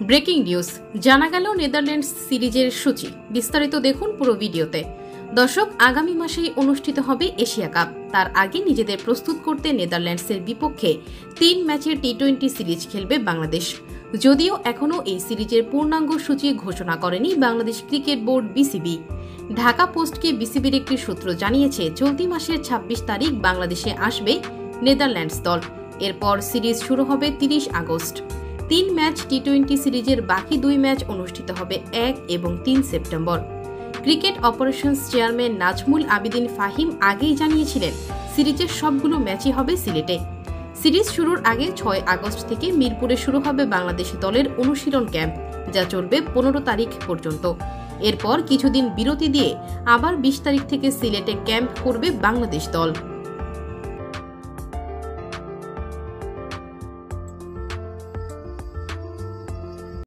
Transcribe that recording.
Breaking news জানা গেল Netherlands সিরিজের সূচি। বিস্তারিত দেখুন পুরো ভিডিওতে। দর্শক, আগামী মাসেই অনুষ্ঠিত হবে এশিয়া কাপ। তার আগে নিজেদের প্রস্তুত করতে নেদারল্যান্ডসের বিপক্ষে 3 ম্যাচের টি-20 সিরিজ খেলবে বাংলাদেশ। যদিও এখনও এই সিরিজের পূর্ণাঙ্গ সূচি ঘোষণা করেনি Bangladesh cricket board BCB. Dhaka পোস্টকে বিসিবির একটি সূত্র জানিয়েছে, চলতি মাসের 26 তারিখ বাংলাদেশে আসবে নেদারল্যান্ডস দল। এরপর সিরিজ শুরু হবে 30 আগস্ট। 3 ম্যাচ টি-20 সিরিজের বাকি 2 ম্যাচ অনুষ্ঠিত হবে 1 এবং 3 September. Cricket operations chairman Nazmul Abedin Fahim আগেই জানিয়েছিলেন, সিরিজের সবগুলো ম্যাচই হবে সিলেটে। সিরিজ শুরুর আগে 6 আগস্ট থেকে মিরপুরে শুরু হবে বাংলাদেশ দলের অনুশীলন ক্যাম্প, যা চলবে 15 তারিখ পর্যন্ত। এরপর কিছুদিন বিরতি দিয়ে আবার 20 তারিখ থেকে সিলেটে ক্যাম্প করবে বাংলাদেশ দল।